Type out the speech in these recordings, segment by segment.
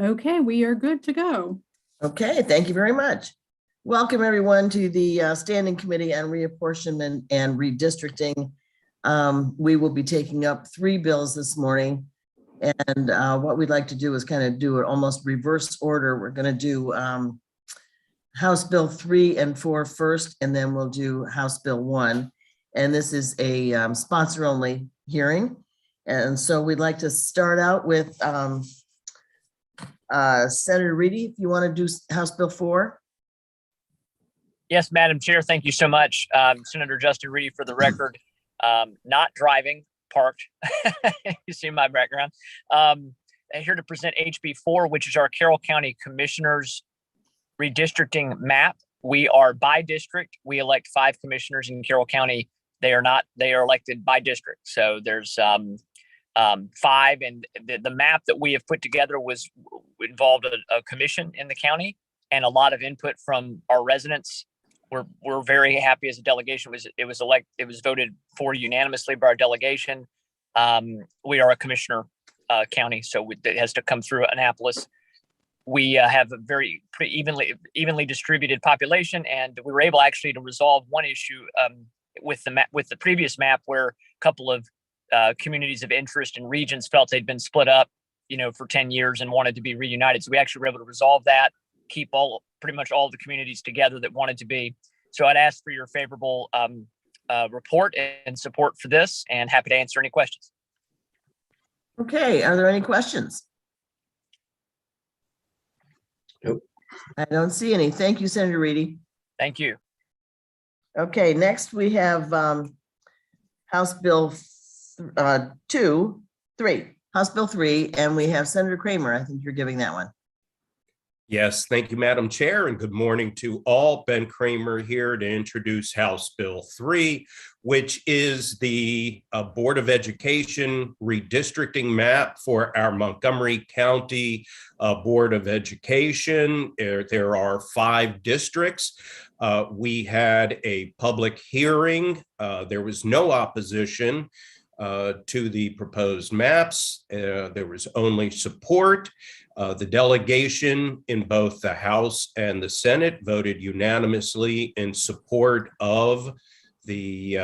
Okay, we are good to go. Okay, thank you very much. Welcome everyone to the Standing Committee on Reapportionment and Redistricting. We will be taking up 3 bills this morning. And what we'd like to do is kind of do it almost reverse order. We're going to do House Bill 3 and 4 first, and then we'll do House Bill 1. And this is a sponsor only hearing. And so we'd like to start out with Senator Reedy, if you want to do House Bill 4. Yes, Madam Chair, thank you so much. Senator Justin Reedy for the record, not driving, parked. You see my background. Here to present HB 4, which is our Carroll County Commissioners redistricting map. We are by district. We elect 5 commissioners in Carroll County. They are elected by district. So there's 5, and the map that we have put together involved a commission in the county and a lot of input from our residents. We're very happy as a delegation. It was voted for unanimously by our delegation. We are a commissioner county, so it has to come through Annapolis. We have a pretty evenly distributed population, and we were able actually to resolve one issue with the previous map, where a couple of communities of interest and regions felt they'd been split up, for 10 years and wanted to be reunited. So we actually were able to resolve that, keep pretty much all the communities together that wanted to be. So I'd ask for your favorable report and support for this, and happy to answer any questions. Okay, are there any questions? Nope. I don't see any. Thank you, Senator Reedy. Thank you. Okay, next we have House Bill 3, House Bill 3, and we have Senator Kramer. I think you're giving that one. Yes, thank you, Madam Chair, and good morning to all. Ben Kramer here to introduce House Bill 3, which is the Board of Education redistricting map for our Montgomery County Board of Education. There are 5 districts. We had a public hearing. There was no opposition to the proposed maps. There was only support. The delegation in both the House and the Senate voted unanimously in support of the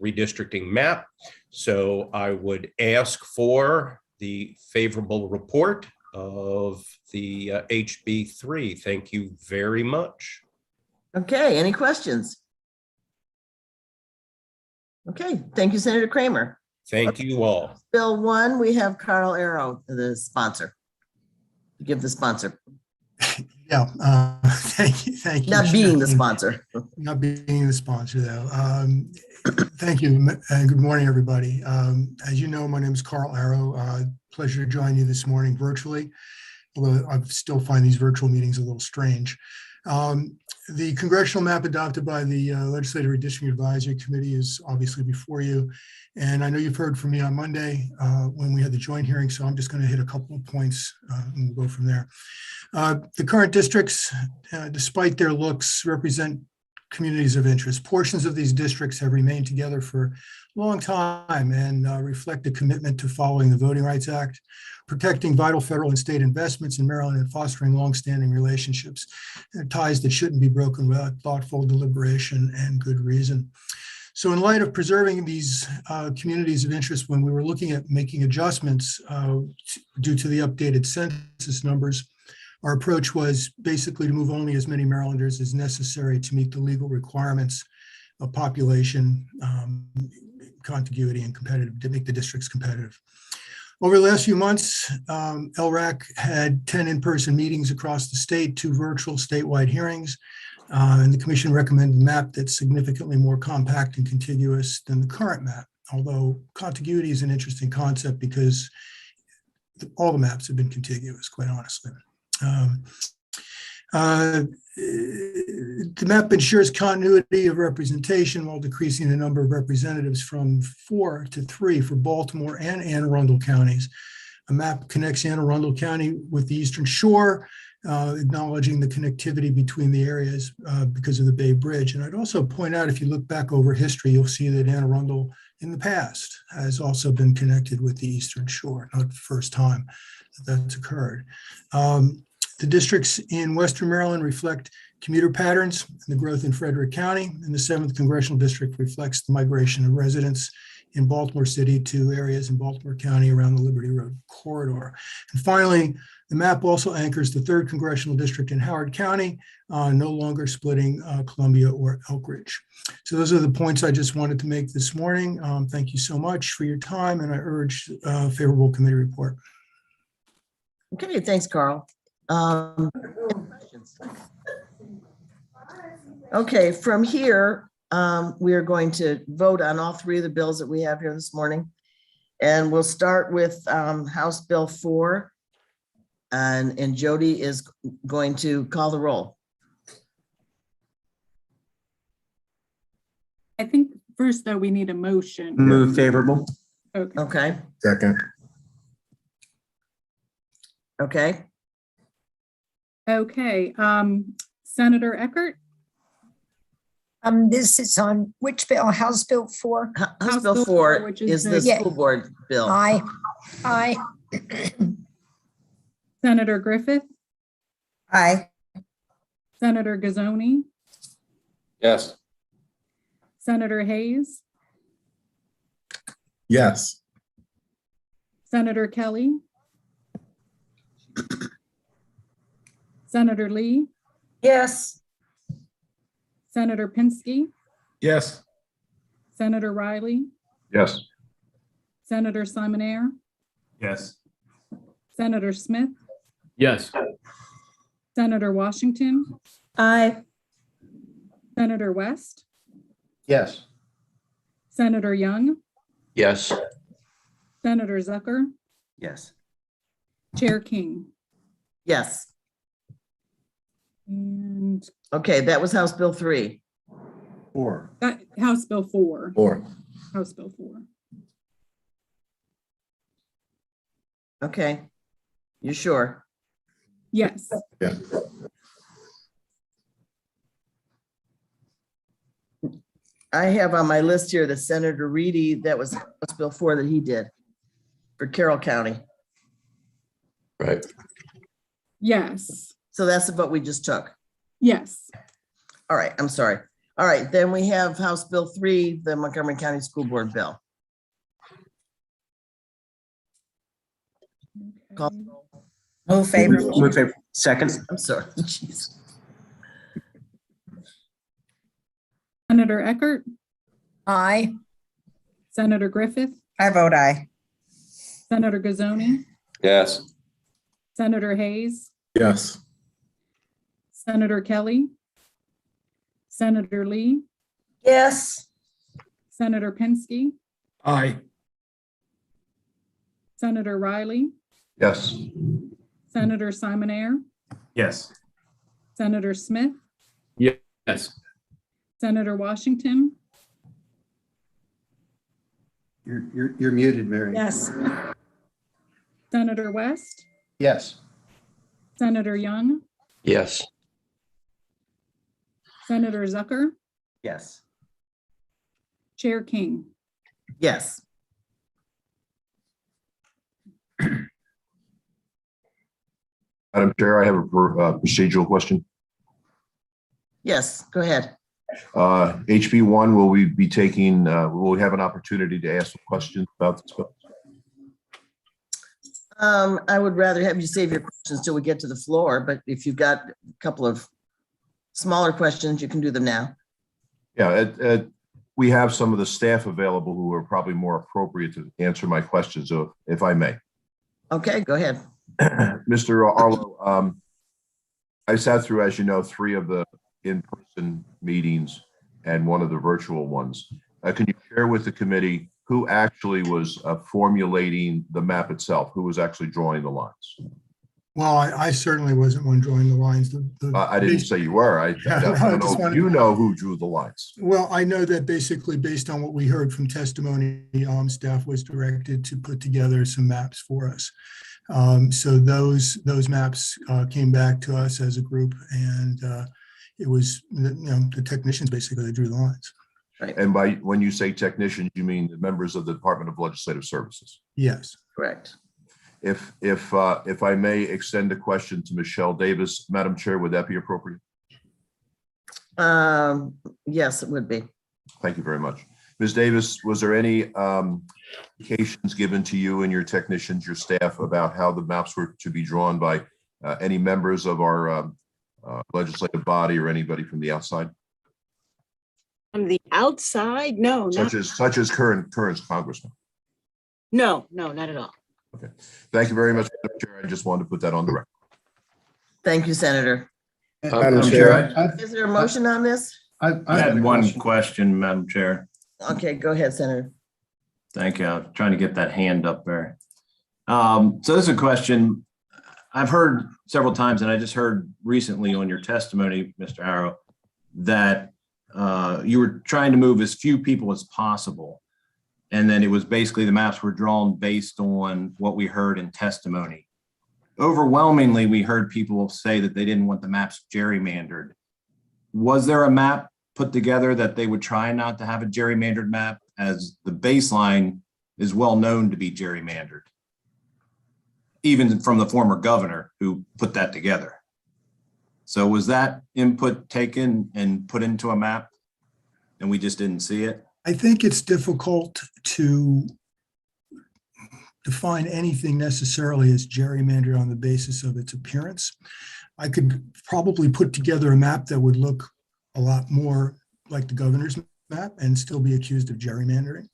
redistricting map. So I would ask for the favorable report of the HB 3. Thank you very much. Okay, any questions? Okay, thank you, Senator Kramer. Thank you all. Bill 1, we have Carl Arrow, the sponsor. Give the sponsor. Yeah, thank you. Not being the sponsor. Not being the sponsor, though. Thank you, and good morning, everybody. As you know, my name is Carl Arrow. Pleasure to join you this morning virtually, although I still find these virtual meetings a little strange. The congressional map adopted by the Legislative Redistricting Advisory Committee is obviously before you. And I know you've heard from me on Monday when we had the joint hearing, so I'm just going to hit a couple of points and we'll go from there. The current districts, despite their looks, represent communities of interest. Portions of these districts have remained together for a long time and reflect a commitment to following the Voting Rights Act, protecting vital federal and state investments in Maryland, and fostering longstanding relationships, ties that shouldn't be broken without thoughtful deliberation and good reason. So in light of preserving these communities of interest, when we were looking at making adjustments due to the updated census numbers, our approach was basically to move only as many Marylanders as necessary to meet the legal requirements of population, contiguity, and competitive, to make the districts competitive. Over the last few months, LRAC had 10 in-person meetings across the state, 2 virtual statewide hearings, and the commission recommended a map that's significantly more compact and contiguous than the current map. Although contiguity is an interesting concept because all the maps have been contiguous, quite honestly. The map ensures continuity of representation while decreasing the number of representatives from 4 to 3 for Baltimore and Anne Arundel counties. A map connects Anne Arundel County with the Eastern Shore, acknowledging the connectivity between the areas because of the Bay Bridge. And I'd also point out, if you look back over history, you'll see that Anne Arundel in the past has also been connected with the Eastern Shore, not the first time that that's occurred. The districts in Western Maryland reflect commuter patterns and the growth in Frederick County, and the 7th Congressional District reflects the migration of residents in Baltimore City to areas in Baltimore County around the Liberty Road corridor. And finally, the map also anchors the 3rd Congressional District in Howard County, no longer splitting Columbia or Elk Ridge. So those are the points I just wanted to make this morning. Thank you so much for your time, and I urge favorable committee report. Okay, thanks, Carl. Any questions? Okay, from here, we are going to vote on all 3 of the bills that we have here this morning. And we'll start with House Bill 4. And Jody is going to call the roll. I think first, though, we need a motion. Move favorable. Okay. Okay, Second. okay. Okay. Senator Eckert, This is on which bill? House Bill 4? House Bill 4 which is the Yeah. school board bill. Aye. Aye. Senator Griffith, Aye. Senator Gazzoni, Yes. Senator Hayes, Yes. Senator Kelly, Senator Lee, Yes. Senator Pinsky, Yes. Senator Riley, Yes. Senator Simonaire, Yes. Senator Smith, Yes. Senator Washington, Aye. Senator West, Yes. Senator Young, Yes. Senator Zucker, Yes. Chair King. Yes. And Okay, that was House Bill 3. 4. House Bill 4. 4. House Bill 4. Okay. You sure? Yes. Yeah. I have on my list here the Senator Reedy, that was House Bill 4 that he did for Carroll County. Right. Yes. So that's the vote we just took. Yes. All right, I'm sorry. All right, then we have House Bill 3, the Montgomery County School Board bill. Call- Move favorable. Move favorable. Second. I'm sorry. Jeez. Senator Eckert, Aye. Senator Griffith, I vote aye. Senator Gazzoni, Yes. Senator Hayes, Yes. Senator Kelly, Senator Lee, Yes. Senator Pinsky, Aye. Senator Riley, Yes. Senator Simonaire, Yes. Senator Smith, Yes. Senator Washington, You're muted, Mary. Yes. Senator West, Yes. Senator Young, Yes. Senator Zucker, Yes. Chair King. Yes. Madam Chair, I have a procedural question. Yes, go ahead. HB 1, will we be taking, will we have an opportunity to ask questions about this bill? I would rather have you save your questions till we get to the floor, but if you've got a couple of smaller questions, you can do them now. Yeah, we have some of the staff available who are probably more appropriate to answer my questions, so if I may. Okay, go ahead. Mr. Arlo, I sat through, as you know, 3 of the in-person meetings and one of the virtual ones. Can you share with the committee who actually was formulating the map itself? Who was actually drawing the lines? Well, I certainly wasn't one drawing the lines. I didn't say you were. I Yeah, don't I know just if wanted- you know who drew the lines. Well, I know that basically based on what we heard from testimony, staff was directed to put together some maps for us. So those maps came back to us as a group, and it was, the technicians basically that drew the lines. And by when you say technicians, you mean the members of the Department of Legislative Services? Yes. Correct. If I may extend a question to Michelle Davis, Madam Chair, would that be appropriate? Yes, it would be. Thank you very much. Ms. Davis, was there any indications given to you and your technicians, your staff, about how the maps were to be drawn by any members of our legislative body or anybody from the outside? From the outside? No, not, Such as current congressman. no, not at all. Okay. Thank you very much, Madam Chair. I just wanted to put that on the record. Thank you, Senator. Madam Chair, Is there a motion on this? I had one question, Madam Chair. Okay, go ahead, Senator. Thank you. I was trying to get that hand up there. So this is a question I've heard several times, and I just heard recently on your testimony, Mr. Arrow, that you were trying to move as few people as possible. And then it was basically the maps were drawn based on what we heard in testimony. Overwhelmingly, we heard people say that they didn't want the maps gerrymandered. Was there a map put together that they would try not to have a gerrymandered map, as the baseline is well known to be gerrymandered, even from the former governor who put that together? So was that input taken and put into a map and we just didn't see it? I think it's difficult to define anything necessarily as gerrymandered on the basis of its appearance. I could probably put together a map that would look a lot more like the governor's map and still be accused of gerrymandering.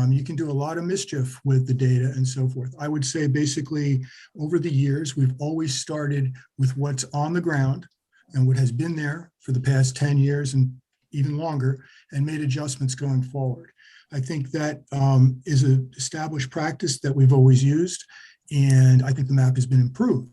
You can do a lot of mischief with the data and so forth. I would say basically over the years, we've always started with what's on the ground and what has been there for the past 10 years and even longer, and made adjustments going forward. I think that is an established practice that we've always used, and I think the map has been improved.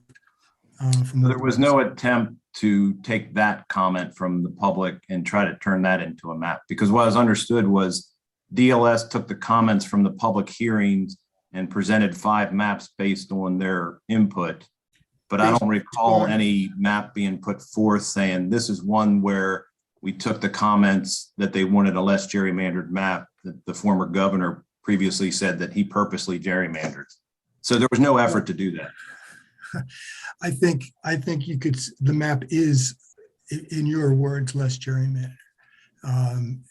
There was no attempt to take that comment from the public and try to turn that into a map, because what was understood was DLS took the comments from the public hearings and presented 5 maps based on their input. But I don't recall any map being put forth saying this is one where we took the comments that they wanted a less gerrymandered map that the former governor previously said that he purposely gerrymandered. So there was no effort to do that. I think you could, the map is, in your words, less gerrymandered.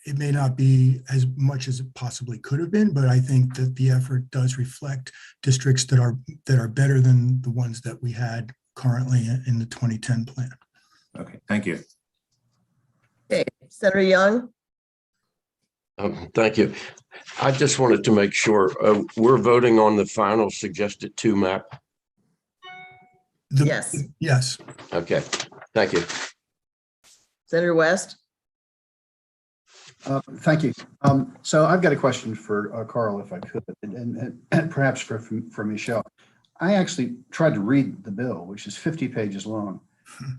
It may not be as much as it possibly could have been, but I think that the effort does reflect districts that are better than the ones that we had currently in the 2010 plan. Okay, thank you. Okay, Senator Young. Thank you. I just wanted to make sure we're voting on the final suggested 2 map. Yes. Yes. Okay, thank you. Senator West. Thank you. So I've got a question for Carl, if I could, and perhaps for Michelle. I actually tried to read the bill, which is 50 pages long,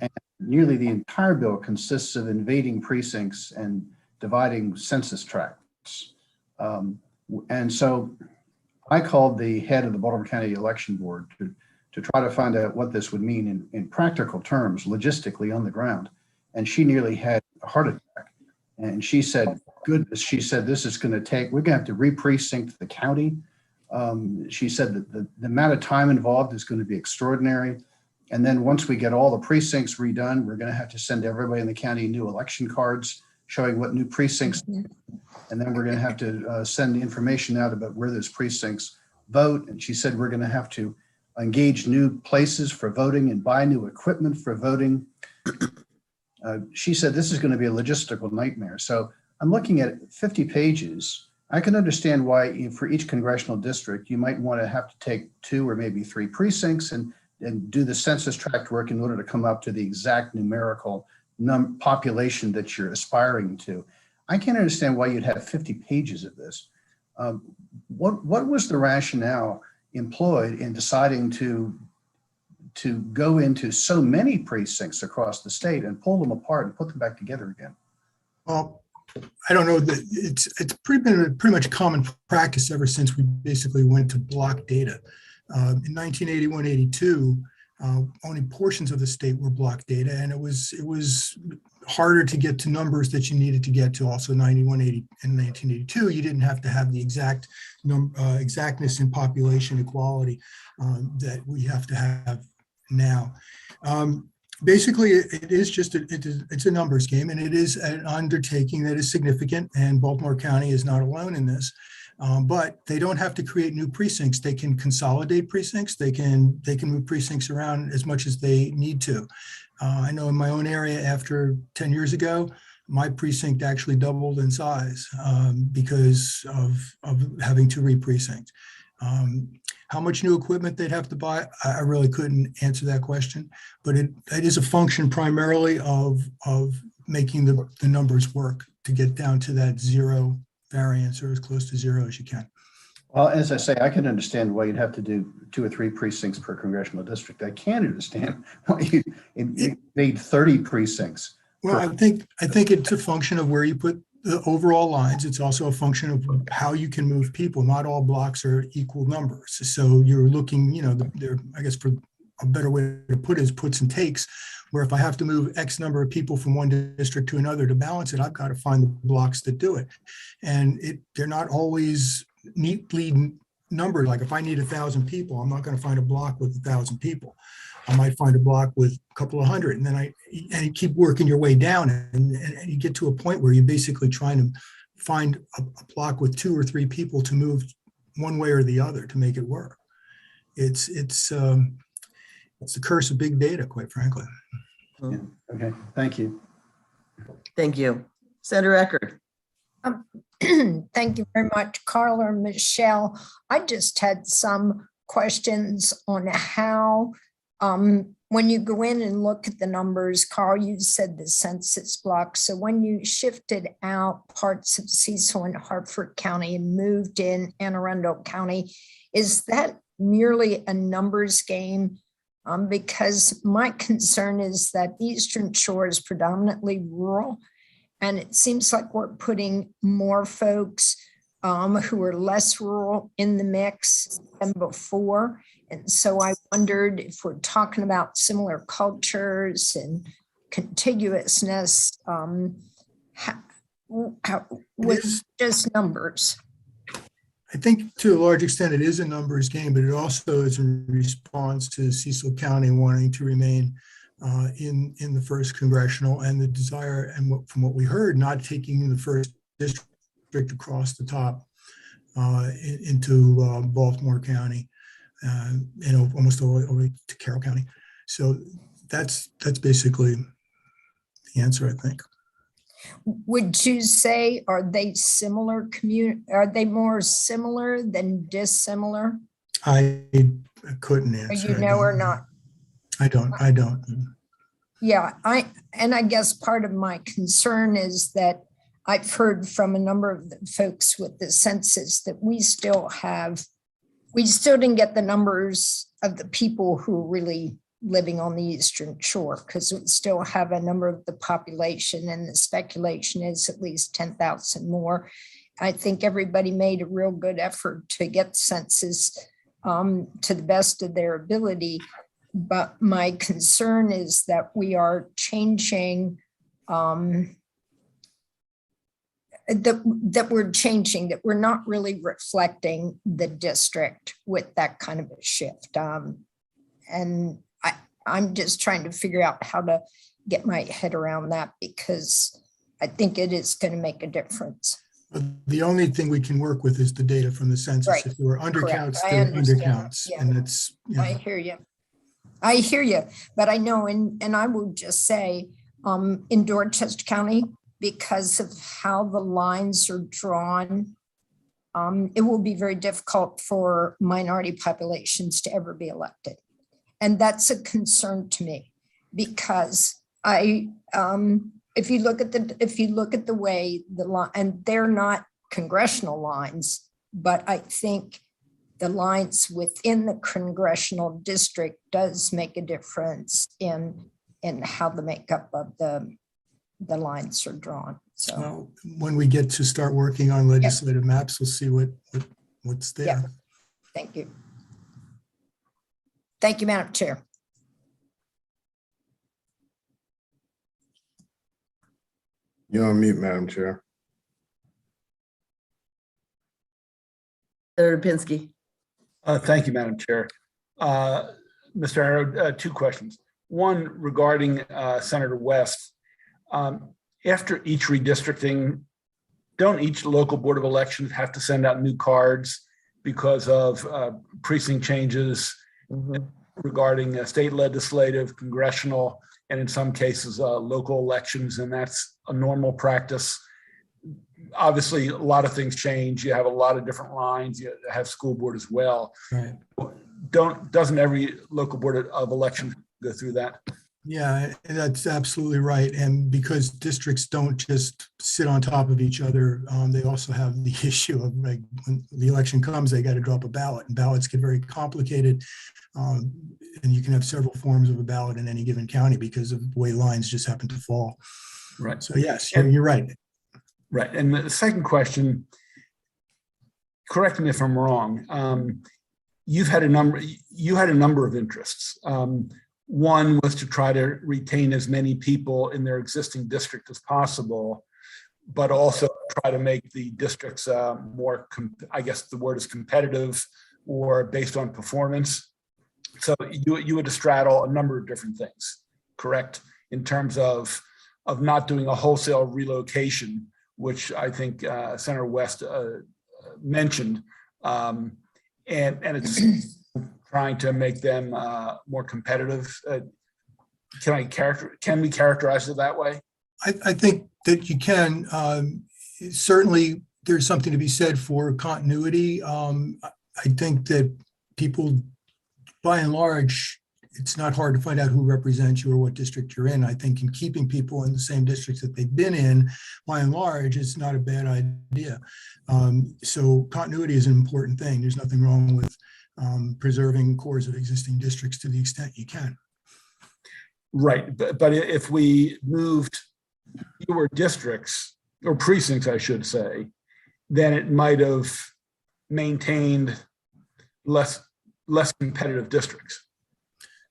and nearly the entire bill consists of invading precincts and dividing census tracts. And so I called the head of the Baltimore County Election Board to try to find out what this would mean in practical terms, logistically on the ground. And she nearly had a heart attack. And she said, goodness, she said, this is going to take, we're going to have to re-precinct the county. She said that the amount of time involved is going to be extraordinary. And then once we get all the precincts redone, we're going to have to send everybody in the county new election cards showing what new precincts. And then we're going to have to send information out about where those precincts vote. And she said, we're going to have to engage new places for voting and buy new equipment for voting. She said, this is going to be a logistical nightmare. So I'm looking at 50 pages. I can understand why for each congressional district, you might want to have to take 2 or maybe 3 precincts and do the census tract work in order to come up to the exact numerical population that you're aspiring to. I can't understand why you'd have 50 pages of this. What was the rationale employed in deciding to go into so many precincts across the state and pull them apart and put them back together again? Well, I don't know that it's been pretty much common practice ever since we basically went to block data. In 1981, 82, only portions of the state were block data, and it was harder to get to numbers that you needed to get to. Also, 91, 80, and 1982, you didn't have to have the exactness in population equality that we have to have now. Basically, it is just it's a numbers game, and it is an undertaking that is significant. And Baltimore County is not alone in this. But they don't have to create new precincts. They can consolidate precincts. They can move precincts around as much as they need to. I know in my own area, after 10 years ago, my precinct actually doubled in size because of having to re-precinct. How much new equipment they'd have to buy, I really couldn't answer that question. But it is a function primarily of making the numbers work to get down to that zero variance or as close to zero as you can. Well, as I say, I can understand why you'd have to do 2 or 3 precincts per congressional district. I can't understand why you need 30 precincts. Well, I think it's a function of where you put the overall lines. It's also a function of how you can move people. Not all blocks are equal numbers. So you're looking, I guess for a better way to put it is puts and takes, where if I have to move X number of people from one district to another to balance it, I've got to find the blocks that do it. And they're not always neatly numbered. Like if I need 1,000 people, I'm not going to find a block with 1,000 people. I might find a block with a couple of hundred, and then you keep working your way down, and you get to a point where you're basically trying to find a block with 2 or 3 people to move one way or the other to make it work. It's the curse of big data, quite frankly. Yeah. Okay, thank you. Thank you. Senator Eckert. Thank you very much, Carl or Michelle. I just had some questions on how, when you go in and look at the numbers, Carl, you said the census block. So when you shifted out parts of Cecil and Hartford County and moved in Anne Arundel County, is that merely a numbers game? Because my concern is that Eastern Shore is predominantly rural, and it seems like we're putting more folks who are less rural in the mix than before. And so I wondered if we're talking about similar cultures and contiguousness with just numbers. I think to a large extent it is a numbers game, but it also is in response to Cecil County wanting to remain in the first congressional, and the desire, and from what we heard, not taking the first district across the top into Baltimore County, almost all the way to Carroll County. So that's basically the answer, I think. Would you say, are they similar are they more similar than dissimilar? I couldn't answer. Or not? I don't. Yeah, I guess part of my concern is that I've heard from a number of the folks with the census that we still didn't get the numbers of the people who are really living on the Eastern Shore, because we still have a number of the population, and the speculation is at least 10,000 more. I think everybody made a real good effort to get census to the best of their ability. But my concern is that we are changing, that we're not really reflecting the district with that kind of a shift. And I'm just trying to figure out how to get my head around that, because I think it is going to make a difference. The only thing we can work with is the data from the census. Right. If there were undercounts, Correct. there are undercounts. Yeah. And it's, I hear you, but I know, and I will just say, in Dorchester County, because of how the lines are drawn, it will be very difficult for minority populations to ever be elected. And that's a concern to me, because if you look at the way the line, and they're not congressional lines, But I think the lines within the congressional district does make a difference in how the makeup of the lines are drawn. So, Well, when we get to start working on legislative maps, we'll see what's there. Yeah. Thank you. Thank you, Madam Chair. You're on mute, Madam Chair. Senator Pinsky. Thank you, Madam Chair. Mr. Arrow, two questions. One regarding Senator West. After each redistricting, don't each local board of elections have to send out new cards because of precinct changes regarding state legislative, congressional, and in some cases, local elections, and that's a normal practice? Obviously, a lot of things change. You have a lot of different lines. You have school board as well. Right. Doesn't every local board of elections go through that? Yeah, that's absolutely right. And because districts don't just sit on top of each other, they also have the issue of, like, when the election comes, they got to drop a ballot, and ballots get very complicated. And you can have several forms of a ballot in any given county because of the way lines just happen to fall. Right. So yes, you're right. Right. And the second question, correct me if I'm wrong. You had a number of interests. One was to try to retain as many people in their existing district as possible, but also try to make the districts more, I guess the word is competitive or based on performance. So you had to straddle a number of different things, correct? In terms of not doing a wholesale relocation, which I think Senator West mentioned, and it's trying to make them more competitive. Can we characterize it that way? I think that you can. Certainly, there's something to be said for continuity. I think that people, by and large, it's not hard to find out who represents you or what district you're in. I think in keeping people in the same districts that they've been in, by and large, is not a bad idea. So continuity is an important thing. There's nothing wrong with preserving cores of existing districts to the extent you can. Right, but if we moved fewer districts or precincts, I should say, then it might have maintained less competitive districts.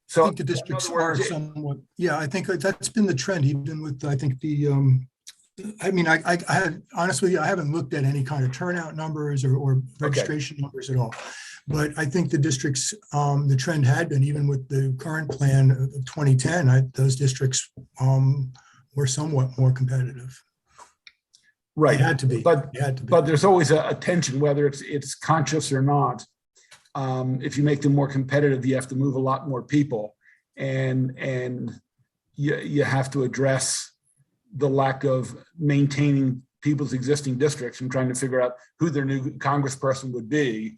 So I think the districts are somewhat, yeah, I think that's been the trend, even with, I think I had, honestly, I haven't looked at any kind of turnout numbers or registration numbers at all. But I think the districts, the trend had been, even with the current plan of 2010, those districts were somewhat more competitive. Right. They had to be. But there's always a tension, whether it's conscious or not. If you make them more competitive, you have to move a lot more people, and you have to address the lack of maintaining people's existing districts and trying to figure out who their new congressperson would be,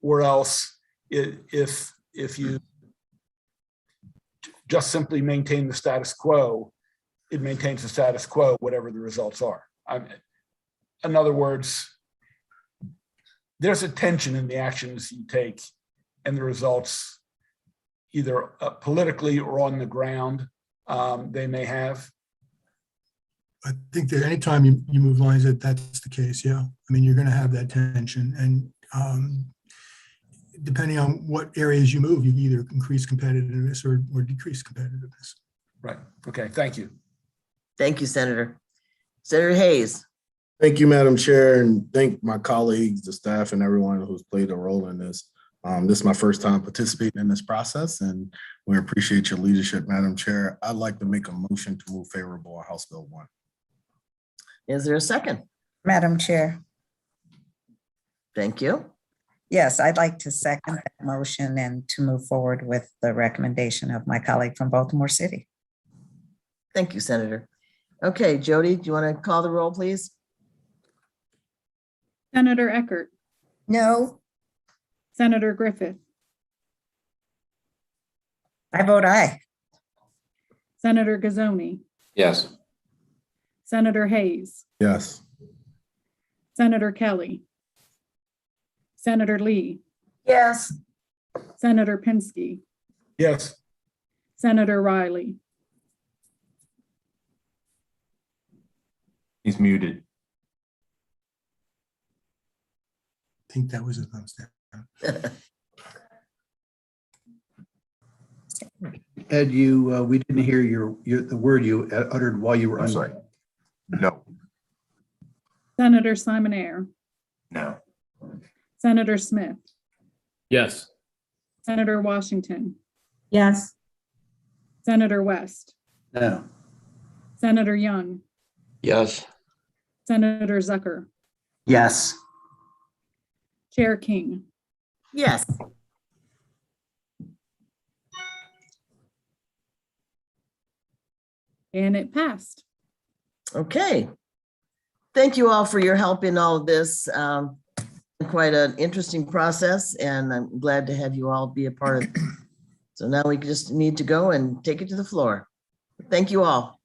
or else if you just simply maintain the status quo, it maintains the status quo, whatever the results are. In other words, there's a tension in the actions you take and the results, either politically or on the ground, they may have. I think that anytime you move lines, that's the case. Yeah, I mean, you're going to have that tension, and depending on what areas you move, you either increase competitiveness or decrease competitiveness. Right. Okay. Thank you. Thank you, Senator. Senator Hayes. Thank you, Madam Chair, and thank my colleagues, the staff, and everyone who's played a role in this. This is my first time participating in this process, and we appreciate your leadership, Madam Chair. I'd like to make a motion to move favorable on House Bill 1. Is there a second? Madam Chair. Thank you. Yes, I'd like to second that motion and to move forward with the recommendation of my colleague from Baltimore City. Thank you, Senator. Okay, Jody, do you want to call the roll, please? Senator Eckert. No. Senator Griffith. I vote aye. Senator Gazzoni. Yes. Senator Hayes. Yes. Senator Kelly. Senator Lee, Yes. Senator Pinsky, Yes. Senator Riley, He's muted. I think that was a thumbs down. Ed, we didn't hear the word you uttered while you were I'm sorry. No. Senator Simon Ayer, No. Senator Smith, Yes. Senator Washington, Yes. Senator West, No. Senator Young, Yes. Senator Zucker, Yes. Chair King. Yes. And it passed. Okay. Thank you all for your help in all of this. Quite an interesting process, and I'm glad to have you all be a part of it. So now we just need to go and take it to the floor. Thank you all.